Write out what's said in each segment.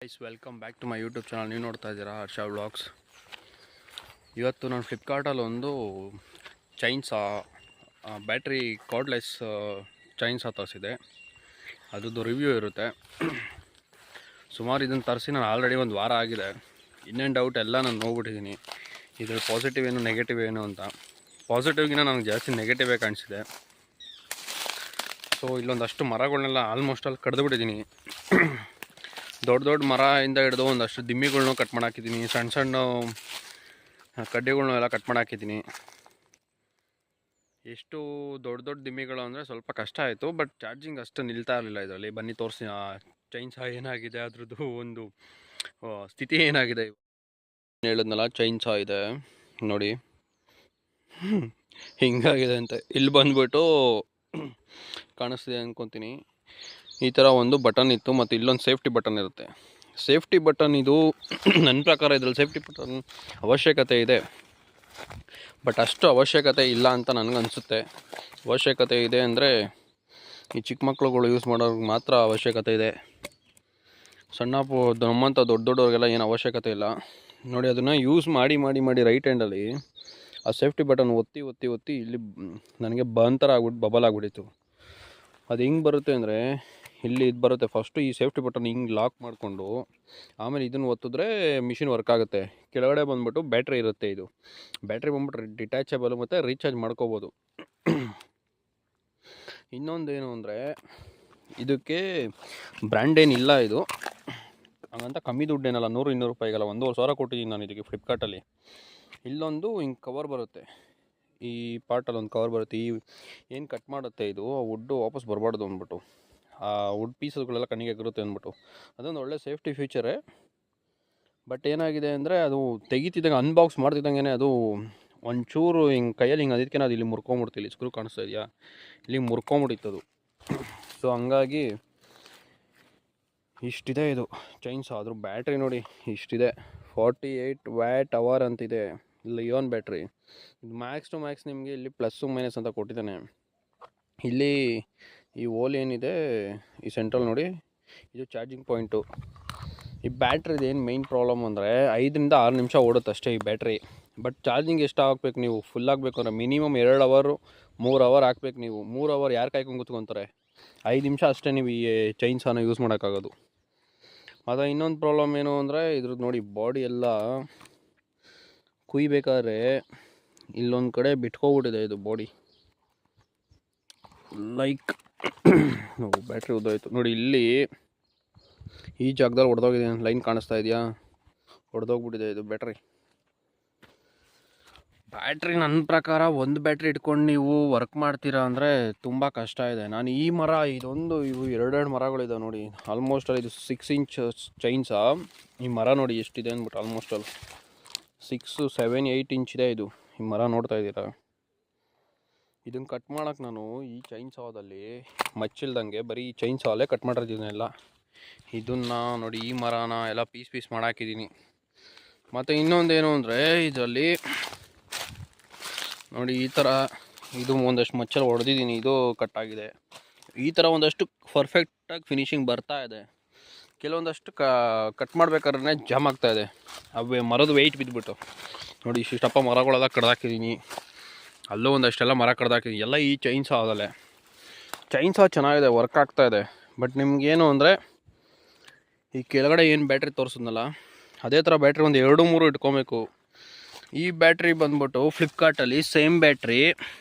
Guys, welcome back to my YouTube channel. ನೀವು ನೋಡ್ತಾ ಇದ್ದೀರಾ ಹರ್ಷ ವ್ಲಾಗ್ಸ್. ಇವತ್ತು ನಾನು ಫ್ಲಿಪ್ಕಾರ್ಟಲ್ಲಿ ಒಂದು ಚೈನ್ಸಾ ಬ್ಯಾಟ್ರಿ ಕಾರ್ಡ್ಲೆಸ್ ಚೈನ್ಸಾ ತರಿಸಿದೆ. ಅದರದ್ದು ರಿವ್ಯೂ ಇರುತ್ತೆ. ಸುಮಾರು ಇದನ್ನು ತರಿಸಿ ನಾನು ಆಲ್ರೆಡಿ ಒಂದು ವಾರ ಆಗಿದೆ. ಇನ್ನೇನು ಡೌಟ್ ಎಲ್ಲ ನಾನು ನೋಡ್ಬಿಟ್ಟಿದ್ದೀನಿ. ಇದ್ರ ಪಾಸಿಟಿವ್ ಏನು ನೆಗೆಟಿವ್ ಏನು ಅಂತ. ಪಾಸಿಟಿವ್ಗಿನ ನನಗೆ ಜಾಸ್ತಿ ನೆಗೆಟಿವೇ ಕಾಣಿಸಿದೆ. ಸೊ ಇಲ್ಲೊಂದಷ್ಟು ಮರಗಳನ್ನೆಲ್ಲ ಆಲ್ಮೋಸ್ಟ್ ಅಲ್ಲಿ ಕಡ್ದುಬಿಟ್ಟಿದ್ದೀನಿ. ದೊಡ್ಡ ದೊಡ್ಡ ಮರದಿಂದ ಹಿಡಿದು ಒಂದಷ್ಟು ದಿಮ್ಮಿಗಳ್ನೂ ಕಟ್ ಮಾಡಾಕಿದ್ದೀನಿ. ಸಣ್ಣ ಸಣ್ಣ ಕಡ್ಡಿಗಳ್ನೂ ಎಲ್ಲ ಕಟ್ ಮಾಡಾಕಿದ್ದೀನಿ. ಎಷ್ಟು ದೊಡ್ಡ ದೊಡ್ಡ ದಿಮ್ಮಿಗಳು ಅಂದರೆ ಸ್ವಲ್ಪ ಕಷ್ಟ ಆಯಿತು. ಬಟ್ ಚಾರ್ಜಿಂಗ್ ಅಷ್ಟು ನಿಲ್ತಾ ಇರಲಿಲ್ಲ ಇದರಲ್ಲಿ. ಬನ್ನಿ ತೋರಿಸಿ ಚೈನ್ಸಾ ಏನಾಗಿದೆ, ಅದ್ರದ್ದು ಒಂದು ಸ್ಥಿತಿ ಏನಾಗಿದೆ. ಹೇಳಿದ್ನಲ್ಲ, ಚೈನ್ಸಾ ಇದೆ ನೋಡಿ ಹಿಂಗಾಗಿದೆ ಅಂತ. ಇಲ್ಲಿ ಬಂದುಬಿಟ್ಟು ಕಾಣಿಸ್ತಿದೆ ಅಂದ್ಕೊತೀನಿ. ಈ ಥರ ಒಂದು ಬಟನ್ ಇತ್ತು ಮತ್ತು ಇಲ್ಲೊಂದು ಸೇಫ್ಟಿ ಬಟನ್ ಇರುತ್ತೆ. ಸೇಫ್ಟಿ ಬಟನ್ ಇದು ನನ್ನ ಪ್ರಕಾರ ಇದರಲ್ಲಿ ಸೇಫ್ಟಿ ಬಟನ್ ಅವಶ್ಯಕತೆ ಇದೆ, ಬಟ್ ಅಷ್ಟು ಅವಶ್ಯಕತೆ ಇಲ್ಲ ಅಂತ ನನಗನ್ಸುತ್ತೆ. ಅವಶ್ಯಕತೆ ಇದೆ ಅಂದರೆ ಈ ಚಿಕ್ಕ ಮಕ್ಳುಗಳು ಯೂಸ್ ಮಾಡೋರಿಗೆ ಮಾತ್ರ ಅವಶ್ಯಕತೆ ಇದೆ. ನಮ್ಮಂಥ ದೊಡ್ಡ ದೊಡ್ಡವ್ರಿಗೆಲ್ಲ ಏನು ಅವಶ್ಯಕತೆ ಇಲ್ಲ. ನೋಡಿ, ಅದನ್ನು ಯೂಸ್ ಮಾಡಿ ಮಾಡಿ ಮಾಡಿ ರೈಟ್ ಹ್ಯಾಂಡಲ್ಲಿ ಆ ಸೇಫ್ಟಿ ಬಟನ್ ಒತ್ತಿ ಒತ್ತಿ ಒತ್ತಿ ಇಲ್ಲಿ ನನಗೆ ಬರ್ನ್ ಥರ ಆಗ್ಬಿಟ್ಟು ಬಬಲ್ ಆಗಿಬಿಟ್ಟಿತ್ತು. ಅದು ಹಿಂಗೆ ಬರುತ್ತೆ ಅಂದರೆ, ಇಲ್ಲಿ ಇದು ಬರುತ್ತೆ. ಫಸ್ಟು ಈ ಸೇಫ್ಟಿ ಬಟನ್ ಹಿಂಗೆ ಲಾಕ್ ಮಾಡಿಕೊಂಡು ಆಮೇಲೆ ಇದನ್ನು ಒತ್ತಿದ್ರೆ ಮಿಷಿನ್ ವರ್ಕ್ ಆಗುತ್ತೆ. ಕೆಳಗಡೆ ಬಂದುಬಿಟ್ಟು ಬ್ಯಾಟ್ರಿ ಇರುತ್ತೆ. ಇದು ಬ್ಯಾಟ್ರಿ ಬಂದ್ಬಿಟ್ಟು ಡಿಟ್ಯಾಚಬಲ್ ಮತ್ತು ರೀಚಾರ್ಜ್ ಮಾಡ್ಕೋಬೋದು. ಇನ್ನೊಂದೇನು ಅಂದರೆ, ಇದಕ್ಕೆ ಬ್ರ್ಯಾಂಡ್ ಏನಿಲ್ಲ. ಇದು ಹಂಗಂತ ಕಮ್ಮಿ ದುಡ್ಡೇನಲ್ಲ, 100-200 ರೂಪಾಯಿಗಲ್ಲ, 1,500 ಕೊಟ್ಟಿದ್ದೀನಿ ನಾನು ಇದಕ್ಕೆ ಫ್ಲಿಪ್ಕಾರ್ಟಲ್ಲಿ. ಇಲ್ಲೊಂದು ಹಿಂಗೆ ಕವರ್ ಬರುತ್ತೆ. ಈ ಪಾರ್ಟಲ್ಲಿ ಒಂದು ಕವರ್ ಬರುತ್ತೆ. ಈ ಏನು ಕಟ್ ಮಾಡುತ್ತೆ ಇದು, ಆ ವುಡ್ಡು ವಾಪಸ್ ಬರಬಾರ್ದು ಅಂದ್ಬಿಟ್ಟು, ಆ ವುಡ್ ಪೀಸಸ್ಗಳೆಲ್ಲ ಕಣ್ಣಿಗೆ ಎಗರುತ್ತೆ ಅಂದ್ಬಿಟ್ಟು. ಅದೊಂದು ಒಳ್ಳೆ ಸೇಫ್ಟಿ ಫೀಚರೇ. ಬಟ್ ಏನಾಗಿದೆ ಅಂದರೆ, ಅದು ತೆಗಿತಿದ್ದಂಗೆ ಅನ್ಬಾಕ್ಸ್ ಮಾಡ್ತಿದ್ದಂಗೆ ಅದು ಒಂಚೂರು ಹಿಂಗೆ ಕೈಯಲ್ಲಿ ಹಿಂಗೆ ಅದಕ್ಕೆ ಅದು ಇಲ್ಲಿ ಮುರ್ಕೊಂಬಿಡ್ತು. ಇಲ್ಲಿ ಸ್ಕ್ರೂ ಕಾಣಿಸ್ತಾ ಇದೆಯಾ, ಇಲ್ಲಿ ಮುರ್ಕೊಂಬಿಟ್ಟಿತ್ತು. ಸೊ ಹಂಗಾಗಿ ಇಷ್ಟಿದೆ ಇದು ಚೈನ್ಸಾ. ಅದ್ರ ಬ್ಯಾಟ್ರಿ ನೋಡಿ ಇಷ್ಟಿದೆ, 48 Wh ಅಂತಿದೆ. Leone battery. ಇದು ಮ್ಯಾಕ್ಸ್ ಟು ಮ್ಯಾಕ್ಸ್ ನಿಮಗೆ ಇಲ್ಲಿ ಪ್ಲಸ್ಸು ಮೈನಸ್ ಅಂತ ಕೊಟ್ಟಿದ್ದಾನೆ. ಇಲ್ಲಿ ಈ ಓಲ್ ಏನಿದೆ ಈ ಸೆಂಟ್ರಲ್ ನೋಡಿ, ಇದು ಚಾರ್ಜಿಂಗ್ ಪಾಯಿಂಟು. ಈ ಬ್ಯಾಟ್ರಿದು ಏನು ಮೈನ್ ಪ್ರಾಬ್ಲಮ್ ಅಂದರೆ, 5-6 ನಿಮಿಷ ಓಡುತ್ತೆ ಅಷ್ಟೇ ಈ ಬ್ಯಾಟ್ರಿ. ಬಟ್ ಚಾರ್ಜಿಂಗ್ ಎಷ್ಟು ಹಾಕ್ಬೇಕು ನೀವು, ಫುಲ್ ಆಗಬೇಕು ಅಂದರೆ ಮಿನಿಮಮ್ 2 ಅವರ್ 3 ಅವರ್ ಹಾಕ್ಬೇಕು ನೀವು. 3 ಅವರ್ ಯಾರು ಕಾಯ್ಕೊಂಡು ಕೂತ್ಕೊತಾರೆ? 5 ನಿಮಿಷ ಅಷ್ಟೇ ನೀವು ಈ ಚೈನ್ಸಾನ ಯೂಸ್ ಮಾಡೋಕ್ಕಾಗೋದು. ಅದು ಇನ್ನೊಂದು ಪ್ರಾಬ್ಲಮ್ ಏನು ಅಂದರೆ, ಇದ್ರದ್ದು ನೋಡಿ ಬಾಡಿ ಎಲ್ಲ ಕುಯ್ಬೇಕಾದ್ರೆ ಇಲ್ಲೊಂದು ಕಡೆ ಬಿಟ್ಕೊಬಿಟ್ಟಿದೆ ಇದು ಬಾಡಿ. ಲೈಕ್ ಬ್ಯಾಟ್ರಿ ಉದ್ದೋಯ್ತು ನೋಡಿ, ಇಲ್ಲಿ ಈ ಜಾಗದಲ್ಲಿ ಹೊಡೆದೋಗಿದೆ. ಲೈನ್ ಕಾಣಿಸ್ತಾ ಇದೆಯಾ, ಹೊಡೆದೋಗ್ಬಿಟ್ಟಿದೆ ಇದು ಬ್ಯಾಟ್ರಿ. ನನ್ನ ಪ್ರಕಾರ ಒಂದು ಬ್ಯಾಟ್ರಿ ಇಟ್ಕೊಂಡು ನೀವು ವರ್ಕ್ ಮಾಡ್ತೀರಾ ಅಂದರೆ ತುಂಬ ಕಷ್ಟ ಇದೆ. ನಾನು ಈ ಮರ ಇದೊಂದು, ಇವು 2 ಮರಗಳಿದೆ ನೋಡಿ. ಆಲ್ಮೋಸ್ಟ್ ಅಲ್ಲಿ ಇದು 6 ಇಂಚ್ ಚೈನ್ಸಾ. ಈ ಮರ ನೋಡಿ ಎಷ್ಟಿದೆ ಅಂದ್ಬಿಟ್ಟು, ಆಲ್ಮೋಸ್ಟ್ ಅಲ್ಲಿ 6, 7, 8 ಇಂಚ್ ಇದೆ ಇದು. ಈ ಮರ ನೋಡ್ತಾ ಇದ್ದೀರಾ. ಇದನ್ನು ಕಟ್ ಮಾಡೋಕೆ ನಾನು ಈ ಚೈನ್ಸಾದಲ್ಲಿ ಮಚ್ಚಿಲ್ದಂಗೆ ಬರೀ ಈ ಚೈನ್ಸಾಲೇ ಕಟ್ ಮಾಡಿರ್ತೀನೆಲ್ಲ. ಇದನ್ನು ನೋಡಿ, ಈ ಮರನ ಎಲ್ಲ ಪೀಸ್ ಮಾಡಾಕಿದ್ದೀನಿ. ಮತ್ತು ಇನ್ನೊಂದೇನು ಅಂದರೆ, ಇದರಲ್ಲಿ ನೋಡಿ ಈ ಥರ ಇದು ಒಂದಷ್ಟು ಮಚ್ಚಲ್ಲಿ ಹೊಡೆದಿದ್ದೀನಿ, ಇದು ಕಟ್ಟಾಗಿದೆ. ಈ ಥರ ಒಂದಷ್ಟು ಪರ್ಫೆಕ್ಟಾಗಿ ಫಿನಿಶಿಂಗ್ ಬರ್ತಾ ಇದೆ. ಕೆಲವೊಂದಷ್ಟು ಕಟ್ ಮಾಡ್ಬೇಕಾದ್ರೆ ಜಾಮ್ ಆಗ್ತಾಯಿದೆ, ಅವೇ ಮರದ ವೆಯ್ಟ್ ಬಿದ್ದುಬಿಟ್ಟು. ನೋಡಿ ಇಷ್ಟಪ್ಪ ಮರಗಳೆಲ್ಲ ಕಡ್ದಾಕಿದ್ದೀನಿ. ಅಲ್ಲೂ ಒಂದಷ್ಟೆಲ್ಲ ಮರ ಕಡ್ದಾಕಿದ್ದೀನಿ. ಎಲ್ಲ ಈ ಚೈನ್ಸಾ ಆಗಲ್ಲೇ. ಚೈನ್ಸಾ ಚೆನ್ನಾಗಿದೆ, ವರ್ಕ್ ಆಗ್ತಾಯಿದೆ. ಬಟ್ ನಿಮಗೇನು ಅಂದರೆ, ಈ ಕೆಳಗಡೆ ಏನು ಬ್ಯಾಟ್ರಿ ತೋರಿಸಿದ್ನಲ್ಲ, ಅದೇ ಥರ ಬ್ಯಾಟ್ರಿ ಒಂದು 2-3 ಇಟ್ಕೊಬೇಕು. ಈ ಬ್ಯಾಟ್ರಿ ಬಂದ್ಬಿಟ್ಟು ಫ್ಲಿಪ್ಕಾರ್ಟಲ್ಲಿ ಸೇಮ್ ಬ್ಯಾಟ್ರಿ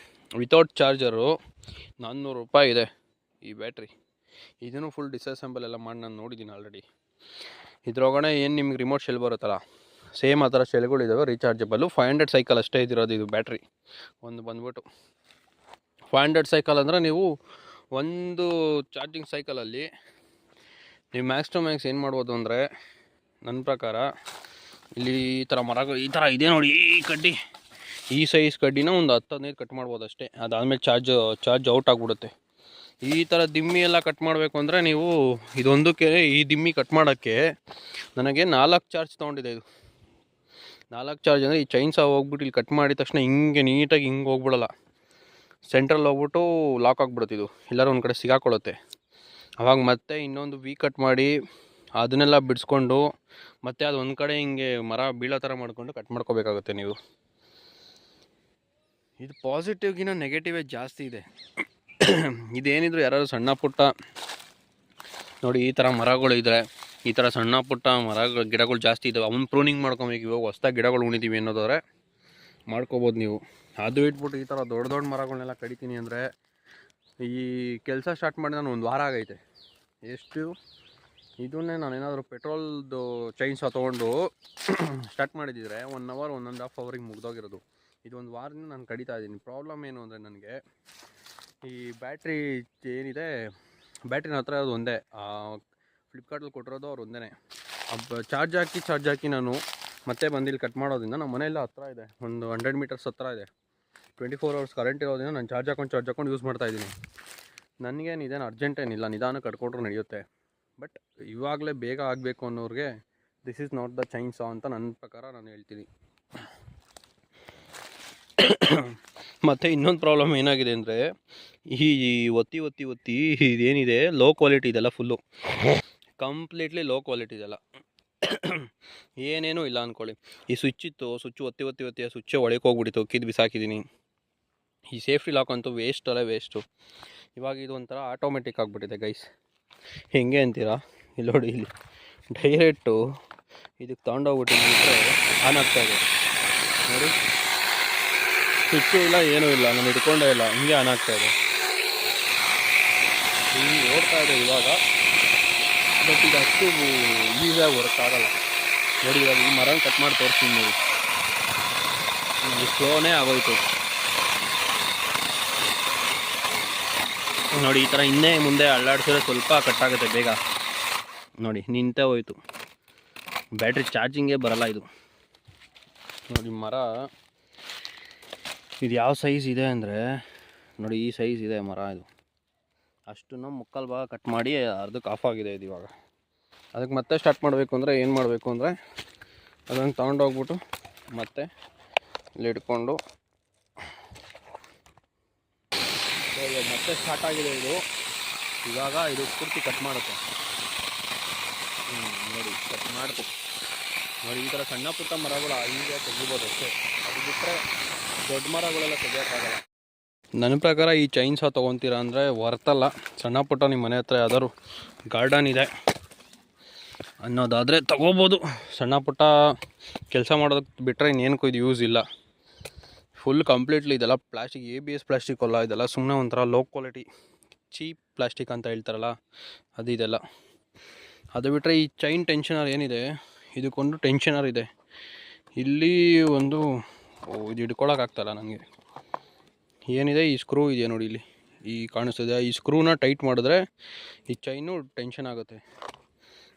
ವಿತೌಟ್ ಚಾರ್ಜರು 400 ರೂಪಾಯಿ ಇದೆ ಈ ಬ್ಯಾಟ್ರಿ. ಇದನ್ನು ಫುಲ್ ಡಿಸ್ಅಸೆಂಬಲ್ ಎಲ್ಲ ಮಾಡಿ ನಾನು ನೋಡಿದ್ದೀನಿ ಆಲ್ರೆಡಿ. ಇದ್ರೊಳಗಡೆ ಏನು ನಿಮ್ಗೆ ರಿಮೋಟ್ ಶೆಲ್ ಬರುತ್ತಲ್ಲ, ಸೇಮ್ ಆ ಥರ ಶೆಲ್ಗಳಿದ್ದಾವೆ, ರೀಚಾರ್ಜಬಲ್ಲು. 500 ಸೈಕಲ್ ಅಷ್ಟೇ ಇದಿರೋದು ಇದು ಬ್ಯಾಟ್ರಿ. ಒಂದು ಬಂದ್ಬಿಟ್ಟು 500 ಸೈಕಲ್ ಅಂದರೆ, ನೀವು ಒಂದು ಚಾರ್ಜಿಂಗ್ ಸೈಕಲಲ್ಲಿ ನೀವು ಮ್ಯಾಕ್ಸ್ ಟು ಮ್ಯಾಕ್ಸ್ ಏನು ಮಾಡ್ಬೋದು ಅಂದರೆ, ನನ್ನ ಪ್ರಕಾರ ಇಲ್ಲಿ ಈ ಥರ ಮರಗಳು ಈ ಥರ ಇದೆ ನೋಡಿ, ಈ ಕಡ್ಡಿ, ಈ ಸೈಜ್ ಕಡ್ಡಿನ ಒಂದು 10-15 ಕಟ್ ಮಾಡ್ಬೋದು ಅಷ್ಟೇ. ಅದಾದಮೇಲೆ ಚಾರ್ಜ್ ಔಟ್ ಆಗಿಬಿಡುತ್ತೆ. ಈ ಥರ ದಿಮ್ಮಿ ಎಲ್ಲ ಕಟ್ ಮಾಡಬೇಕು ಅಂದರೆ ನೀವು ಇದೊಂದಕ್ಕೆ, ಈ ದಿಮ್ಮಿ ಕಟ್ ಮಾಡೋಕ್ಕೆ ನನಗೆ 4 ಚಾರ್ಜ್ ತೊಗೊಂಡಿದೆ. ಇದು 4 ಚಾರ್ಜ್ ಅಂದರೆ, ಈ ಚೈನ್ಸಾ ಹೋಗ್ಬಿಟ್ಟು ಇಲ್ಲಿ ಕಟ್ ಮಾಡಿದ ತಕ್ಷಣ ಹಿಂಗೆ ನೀಟಾಗಿ ಹಿಂಗೆ ಹೋಗ್ಬಿಡಲ್ಲ, ಸೆಂಟ್ರಲ್ಲಿ ಹೋಗ್ಬಿಟ್ಟು ಲಾಕ್ ಆಗಿಬಿಡುತ್ತೆ. ಇದು ಎಲ್ಲರೂ ಒಂದು ಕಡೆ ಸಿಗಾಕೊಳ್ಳುತ್ತೆ. ಅವಾಗ ಮತ್ತೆ ಇನ್ನೊಂದು ಕಟ್ ಮಾಡಿ ಅದನ್ನೆಲ್ಲ ಬಿಡಿಸ್ಕೊಂಡು ಮತ್ತೆ ಅದು ಒಂದು ಕಡೆ ಹಿಂಗೆ ಮರ ಬೀಳೋ ಥರ ಮಾಡಿಕೊಂಡು ಕಟ್ ಮಾಡ್ಕೋಬೇಕಾಗುತ್ತೆ ನೀವು. ಇದು ಪಾಸಿಟಿವ್ಗಿನ ನೆಗೆಟಿವೇ ಜಾಸ್ತಿ ಇದೆ. ಇದೇನಿದ್ರು ಯಾರಾದ್ರು ಸಣ್ಣ ಪುಟ್ಟ ನೋಡಿ ಈ ಥರ ಮರಗಳು ಇದ್ದರೆ, ಈ ಥರ ಸಣ್ಣ ಪುಟ್ಟ ಗಿಡಗಳು ಜಾಸ್ತಿ ಇದ್ದಾವೆ, ಅವನ್ನ ಪ್ರೂನಿಂಗ್ ಮಾಡ್ಕೊಬೇಕು. ಇವಾಗ ಹೊಸ್ದಾಗಿ ಗಿಡಗಳು ಉಣಿತೀವಿ ಅನ್ನೋದಾದ್ರೆ ಮಾಡ್ಕೋಬೋದು ನೀವು. ಅದು ಇಟ್ಬಿಟ್ಟು ಈ ಥರ ದೊಡ್ಡ ದೊಡ್ಡ ಮರಗಳನ್ನೆಲ್ಲ ಕಡಿತೀನಿ ಅಂದರೆ, ಈ ಕೆಲಸ ಸ್ಟಾರ್ಟ್ ಮಾಡಿ ನಾನು 1 ವಾರ ಆಗೈತೆ. ಎಷ್ಟು ಇದನ್ನೇ ನಾನೇನಾದರೂ ಪೆಟ್ರೋಲ್ದು ಚೈನ್ಸಾ ತೊಗೊಂಡು ಸ್ಟಾರ್ಟ್ ಮಾಡಿದ್ದಿದ್ರೆ 1 ಅವರ್ 1.5 ಅವರಿಗೆ ಮುಗ್ದೋಗಿರೋದು. ಇದು 1 ವಾರದಿಂದ ನಾನು ಕಡಿತಾ ಇದ್ದೀನಿ. ಪ್ರಾಬ್ಲಮ್ ಏನು ಅಂದರೆ, ನನಗೆ ಈ ಬ್ಯಾಟ್ರಿ ಏನಿದೆ, ಬ್ಯಾಟ್ರಿನ ಹತ್ರ ಅದು ಒಂದೇ, ಫ್ಲಿಪ್ಕಾರ್ಟಲ್ಲಿ ಕೊಟ್ಟಿರೋದು ಅವ್ರು ಒಂದೇ. ಚಾರ್ಜ್ ಹಾಕಿ ನಾನು ಮತ್ತೆ ಬಂದಿಲ್ಲಿ ಕಟ್ ಮಾಡೋದ್ರಿಂದ ನಮ್ಮ ಮನೆಯೆಲ್ಲ ಹತ್ರ ಇದೆ, ಒಂದು 100 ಮೀಟರ್ಸ್ ಹತ್ರ ಇದೆ. 24 ಅವರ್ಸ್ ಕರೆಂಟ್ ಇರೋದ್ರಿಂದ ನಾನು ಚಾರ್ಜ್ ಹಾಕೊಂಡು ಯೂಸ್ ಮಾಡ್ತಾಯಿದ್ದೀನಿ. ನನಗೇನು ಇದೇನು ಅರ್ಜೆಂಟ್ ಏನಿಲ್ಲ, ನಿಧಾನ ಕಟ್ಕೊಂಡ್ರೂ ನಡೆಯುತ್ತೆ. ಬಟ್ ಇವಾಗಲೇ ಬೇಗ ಆಗಬೇಕು ಅನ್ನೋರಿಗೆ this is not the chainsaw ಅಂತ ನನ್ನ ಪ್ರಕಾರ ನಾನು ಹೇಳ್ತೀನಿ. ಮತ್ತು ಇನ್ನೊಂದು ಪ್ರಾಬ್ಲಮ್ ಏನಾಗಿದೆ ಅಂದರೆ, ಈ ಒತ್ತಿ ಇದೇನಿದೆ ಲೋ ಕ್ವಾಲಿಟಿ ಇದೆಲ್ಲ, ಫುಲ್ಲು ಕಂಪ್ಲೀಟ್ಲಿ ಲೋ ಕ್ವಾಲಿಟಿ ಇದೆಲ್ಲ. ಏನೇನೂ ಇಲ್ಲ ಅಂದ್ಕೊಳ್ಳಿ. ಈ ಸ್ವಿಚ್ ಒತ್ತಿ ಆ ಸ್ವಿಚ್ಚೇ ಒಳಗೆ ಹೋಗ್ಬಿಟ್ಟಿತ್ತು, ಕಿದ್ದು ಬಿಸಾಕಿದ್ದೀನಿ. ಈ ಸೇಫ್ಟಿ ಲಾಕ್ ಅಂತೂ ವೇಸ್ಟು. ಇವಾಗ ಇದು ಒಂಥರ ಆಟೋಮೆಟಿಕ್ ಆಗಿಬಿಟ್ಟಿದೆ ಗೈಸ್. ಹೆಂಗೆ ಅಂತೀರಾ? ಇಲ್ಲಿ ನೋಡಿ, ಇಲ್ಲಿ ಡೈರೆಕ್ಟು ಇದಕ್ಕೆ ತೊಗೊಂಡೋಗ್ಬಿಟ್ಟಿದ್ರೆ ಆನ್ ಆಗ್ತಾಯಿದೆ ನೋಡಿ. ಸ್ವಿಚ್ಚು ಇಲ್ಲ, ಏನೂ ಇಲ್ಲ, ನಾನು ಹಿಡ್ಕೊಂಡೇ ಇಲ್ಲ, ಹಿಂಗೆ ಆನ್ ಆಗ್ತಾಯಿದೆ. ಹಿಂಗೆ ಓಡ್ತಾ ಇದೆ ಇವಾಗ. ಬಟ್ ಇದು ಅಷ್ಟು ಈಸಿಯಾಗಿ ವರ್ಕ್ ಆಗಲ್ಲ ನೋಡಿ. ಇವಾಗ ಈ ಮರನ ಕಟ್ ಮಾಡಿ ತೋರಿಸ್ತೀನಿ ನೋಡಿ, ಇದು ಸ್ಲೋನೇ ಆಗೋಯ್ತು ನೋಡಿ. ಈ ಥರ ಹಿಂದೆ ಮುಂದೆ ಅಲ್ಲಾಡಿಸಿದ್ರೆ ಸ್ವಲ್ಪ ಕಟ್ಟಾಗುತ್ತೆ ಬೇಗ ನೋಡಿ. ನಿಂತೇ ಹೋಯ್ತು, ಬ್ಯಾಟ್ರಿ ಚಾರ್ಜಿಂಗೇ ಬರಲ್ಲ ಇದು ನೋಡಿ. ಮರ ಇದು ಯಾವ ಸೈಜ್ ಇದೆ ಅಂದರೆ ನೋಡಿ, ಈ ಸೈಜ್ ಇದೆ ಮರ. ಇದು ಅಷ್ಟನ್ನು ಮುಕ್ಕಾಲು ಭಾಗ ಕಟ್ ಮಾಡಿ ಅರ್ಧಕ್ಕೆ ಆಫ್ ಆಗಿದೆ ಇದು. ಇವಾಗ ಅದಕ್ಕೆ ಮತ್ತೆ ಸ್ಟಾರ್ಟ್ ಮಾಡಬೇಕು ಅಂದರೆ ಏನು ಮಾಡಬೇಕು ಅಂದರೆ, ಅದನ್ನು ತೊಗೊಂಡೋಗ್ಬಿಟ್ಟು ಮತ್ತೆ ಇಲ್ಲಿ ಇಟ್ಕೊಂಡು ಮತ್ತೆ ಸ್ಟಾರ್ಟ್ ಆಗಿದೆ ಇದು. ಇವಾಗ ಇದು ಪೂರ್ತಿ ಕಟ್ ಮಾಡುತ್ತೆ ನೋಡಿ, ಕಟ್ ಮಾಡ್ತು ನೋಡಿ. ಈ ಥರ ಸಣ್ಣ ಪುಟ್ಟ ಮರಗಳು ಈಗ ತೆಗಿಬೋದು ಅಷ್ಟೇ, ಅದು ಬಿಟ್ಟರೆ ದೊಡ್ಡ ಮರಗಳೆಲ್ಲ ತೆಗಿಯೋಕ್ಕಾಗಲ್ಲ. ನನ್ನ ಪ್ರಕಾರ ಈ ಚೈನ್ಸಾ ತೊಗೊತೀರ ಅಂದರೆ ವರ್ತಲ್ಲ. ಸಣ್ಣ ಪುಟ್ಟ ನಿಮ್ಮ ಮನೆ ಹತ್ರ ಯಾವ್ದಾದ್ರು ಗಾರ್ಡನ್ ಇದೆ ಅನ್ನೋದಾದರೆ ತೊಗೋಬೋದು. ಸಣ್ಣ ಪುಟ್ಟ ಕೆಲಸ ಮಾಡೋದಕ್ಕೆ ಬಿಟ್ಟರೆ ಇನ್ನೇನಕ್ಕೂ ಇದು ಯೂಸ್ ಇಲ್ಲ. ಫುಲ್ ಕಂಪ್ಲೀಟ್ಲಿ ಇದೆಲ್ಲ ಪ್ಲಾಸ್ಟಿಕ್, ABS ಪ್ಲಾಸ್ಟಿಕ್ ಅಲ್ಲ, ಇದೆಲ್ಲ ಸುಮ್ಮನೆ ಒಂಥರ ಲೋ ಕ್ವಾಲಿಟಿ ಚೀಪ್ ಪ್ಲಾಸ್ಟಿಕ್ ಅಂತ ಹೇಳ್ತಾರಲ್ಲ ಅದು ಇದೆಲ್ಲ. ಅದು ಬಿಟ್ಟರೆ ಈ ಚೈನ್ ಟೆನ್ಷನರ್ ಏನಿದೆ, ಇದಕ್ಕೊಂದು ಟೆನ್ಷನರ್ ಇದೆ ಇಲ್ಲಿ ಒಂದು. ಇದು ಹಿಡ್ಕೊಳಕ್ಕಾಗ್ತಾಯಿಲ್ಲ ನನಗೆ. ಏನಿದೆ ಈ ಸ್ಕ್ರೂ ಇದೆ ನೋಡಿ, ಇಲ್ಲಿ ಈ ಕಾಣಿಸ್ತಿದೆ. ಈ ಸ್ಕ್ರೂನ ಟೈಟ್ ಮಾಡಿದ್ರೆ ಈ ಚೈನು ಟೆನ್ಷನ್ ಆಗುತ್ತೆ,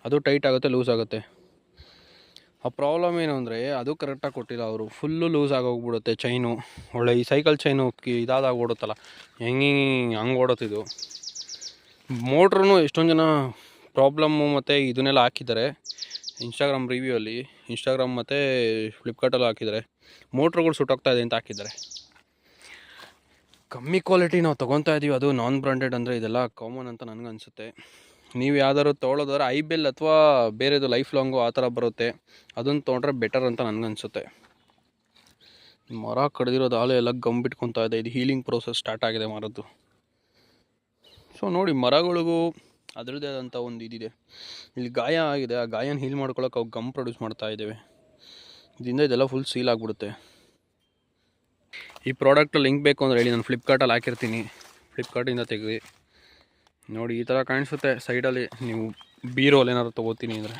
ಅದು ಟೈಟ್ ಆಗುತ್ತೆ, ಲೂಸ್ ಆಗುತ್ತೆ. ಆ ಪ್ರಾಬ್ಲಮ್ ಏನು ಅಂದರೆ, ಅದು ಕರೆಕ್ಟಾಗಿ ಕೊಟ್ಟಿಲ್ಲ ಅವರು. ಫುಲ್ಲು ಲೂಸ್ ಆಗೋಗ್ಬಿಡುತ್ತೆ ಚೈನು. ಒಳ್ಳೆ ಈ ಸೈಕಲ್ ಚೈನು ಇದಾದಾಗ ಓಡುತ್ತಲ್ಲ, ಹಂಗೆ ಓಡುತ್ತಿದ್ದು. ಮೋಟ್ರೂ ಎಷ್ಟೊಂದು ಜನ ಪ್ರಾಬ್ಲಮ್ಮು ಮತ್ತು ಇದನ್ನೆಲ್ಲ ಹಾಕಿದ್ದಾರೆ ಇನ್ಸ್ಟಾಗ್ರಾಮ್ ರಿವ್ಯೂವಲ್ಲಿ. ಇನ್ಸ್ಟಾಗ್ರಾಮ್ ಮತ್ತು ಫ್ಲಿಪ್ಕಾರ್ಟಲ್ಲೂ ಹಾಕಿದ್ದಾರೆ, ಮೋಟ್ರುಗಳು ಸುಟ್ಟೋಗ್ತಾಯಿದೆ ಅಂತ ಹಾಕಿದ್ದಾರೆ. ಕಮ್ಮಿ ಕ್ವಾಲಿಟಿ ನಾವು ತೊಗೊತಾ ಇದ್ದೀವಿ, ಅದು ನಾನ್ ಬ್ರ್ಯಾಂಡೆಡ್ ಅಂದರೆ ಇದೆಲ್ಲ ಕಾಮನ್ ಅಂತ ನನಗನ್ಸುತ್ತೆ. ನೀವು ಯಾವ್ದಾದ್ರು ತೊಗೊಳೋದಾದ್ರೆ ಐಬೆಲ್ ಅಥವಾ ಬೇರೆದು ಲೈಫ್ ಲಾಂಗು ಆ ಥರ ಬರುತ್ತೆ, ಅದನ್ನು ತೊಗೊಂಡ್ರೆ ಬೆಟರ್ ಅಂತ ನನಗನ್ಸುತ್ತೆ. ಮರ ಕಡ್ದಿರೋದು ಆಲೆ ಎಲ್ಲ ಗಂಬಿಟ್ಕೊತಾ ಇದೆ. ಇದು ಹೀಲಿಂಗ್ ಪ್ರೋಸೆಸ್ ಸ್ಟಾರ್ಟ್ ಆಗಿದೆ ಮರದ್ದು. ಸೊ ನೋಡಿ, ಮರಗಳಿಗೂ ಅದರದ್ದೇ ಆದಂಥ ಒಂದು ಇದಿದೆ. ಇಲ್ಲಿ ಗಾಯ ಆಗಿದೆ, ಆ ಗಾಯನ ಹೀಲ್ ಮಾಡ್ಕೊಳ್ಳೋಕೆ ಅವು ಗಮ್ ಪ್ರೊಡ್ಯೂಸ್ ಮಾಡ್ತಾ ಇದ್ದೇವೆ. ಇದರಿಂದ ಇದೆಲ್ಲ ಫುಲ್ ಸೀಲ್ ಆಗಿಬಿಡುತ್ತೆ. ಈ ಪ್ರಾಡಕ್ಟ್ ಲಿಂಕ್ ಬೇಕು ಅಂದರೆ ಹೇಳಿ, ನಾನು ಫ್ಲಿಪ್ಕಾರ್ಟಲ್ಲಿ ಹಾಕಿರ್ತೀನಿ, ಫ್ಲಿಪ್ಕಾರ್ಟಿಂದ ತೆಗೆದು ನೋಡಿ. ಈ ಥರ ಕಾಣಿಸುತ್ತೆ ಸೈಡಲ್ಲಿ, ನೀವು ಬೀರೋಲ್ ಏನಾದ್ರು ತೊಗೋತೀನಿ ಅಂದರೆ.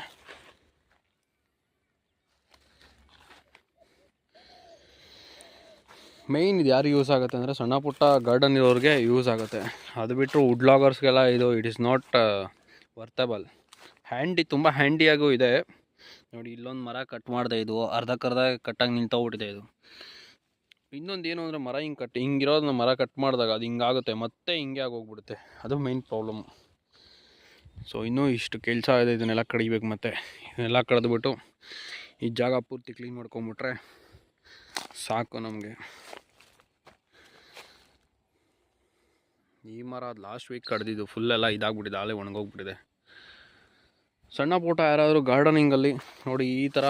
ಮೇಯ್ನ್ ಇದು ಯಾರಿಗೆ ಯೂಸ್ ಆಗುತ್ತೆ ಅಂದರೆ, ಸಣ್ಣ ಪುಟ್ಟ ಗಾರ್ಡನ್ ಇರೋರಿಗೆ ಯೂಸ್ ಆಗುತ್ತೆ. ಅದು ಬಿಟ್ಟರು ವುಡ್ ಲಾಗರ್ಸ್ಗೆಲ್ಲ ಇದು ಇಟ್ ಈಸ್ ನಾಟ್ ವರ್ತಬಲ್. ತುಂಬ ಹ್ಯಾಂಡಿಯಾಗೂ ಇದೆ ನೋಡಿ. ಇಲ್ಲೊಂದು ಮರ ಕಟ್ ಮಾಡಿದೆ, ಇದು ಅರ್ಧಕ್ಕರ್ಧ ಕಟ್ಟಾಗಿ ನಿಂತೋಗ್ಬಿಟ್ಟಿದೆ ಇದು. ಇನ್ನೊಂದು ಏನು ಅಂದರೆ, ಮರ ಹಿಂಗಿರೋದನ್ನ ಮರ ಕಟ್ ಮಾಡಿದಾಗ ಅದು ಹಿಂಗಾಗುತ್ತೆ, ಮತ್ತೆ ಹಿಂಗೆ ಆಗೋಗ್ಬಿಡುತ್ತೆ. ಅದು ಮೇಯ್ನ್ ಪ್ರಾಬ್ಲಮ್ಮು. ಸೊ ಇನ್ನೂ ಇಷ್ಟು ಕೆಲಸ ಇದೆ, ಇದನ್ನೆಲ್ಲ ಕಡಿಬೇಕು. ಮತ್ತು ಇದನ್ನೆಲ್ಲ ಕಡಿದ್ಬಿಟ್ಟು ಈ ಜಾಗ ಪೂರ್ತಿ ಕ್ಲೀನ್ ಮಾಡ್ಕೊಂಬಿಟ್ರೆ ಸಾಕು ನಮಗೆ. ಈ ಮರ ಅದು ಲಾಸ್ಟ್ ವೀಕ್ ಕಡ್ದಿದ್ದು ಫುಲ್ಲೆಲ್ಲ ಇದಾಗ್ಬಿಟ್ಟಿದೆ, ಆಲೇ ಒಣಗೋಗ್ಬಿಟ್ಟಿದೆ. ಸಣ್ಣ ಪುಟ್ಟ ಯಾರಾದರೂ ಗಾರ್ಡನಿಂಗಲ್ಲಿ ನೋಡಿ ಈ ಥರ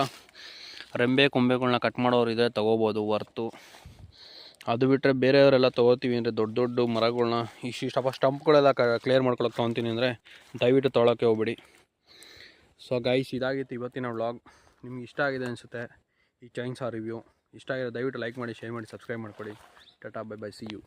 ರೆಂಬೆ ಕೊಂಬೆಗಳನ್ನ ಕಟ್ ಮಾಡೋರು ಇದೆ ತೊಗೋಬೋದು ವರ್ತು. ಅದು ಬಿಟ್ಟರೆ ಬೇರೆಯವರೆಲ್ಲ ತೊಗೋತೀವಿ ಅಂದರೆ ದೊಡ್ಡ ದೊಡ್ಡ ಮರಗಳನ್ನ ಇಷ್ಟಿಷ್ಟಪ್ಪ ಸ್ಟಂಪ್ಗಳೆಲ್ಲ ಕ್ಲಿಯರ್ ಮಾಡ್ಕೊಳಕ್ಕೆ ತೊಗೊತೀನಿ ಅಂದರೆ ದಯವಿಟ್ಟು ತೊಗೊಳಕ್ಕೆ ಹೋಗ್ಬೇಡಿ. ಸೊ ಗೈಸ್, ಇದಾಗಿತ್ತು ಇವತ್ತಿನ ವ್ಲಾಗ್. ನಿಮ್ಗೆ ಇಷ್ಟ ಆಗಿದೆ ಅನಿಸುತ್ತೆ ಈ ಚೈನ್ಸಾ ರಿವ್ಯೂ. ಇಷ್ಟ ಆಗಿದೆ ದಯವಿಟ್ಟು ಲೈಕ್ ಮಾಡಿ, ಶೇರ್ ಮಾಡಿ, ಸಬ್ಸ್ಕ್ರೈಬ್ ಮಾಡ್ಕೊಳ್ಳಿ. Tata, bye bye, see you.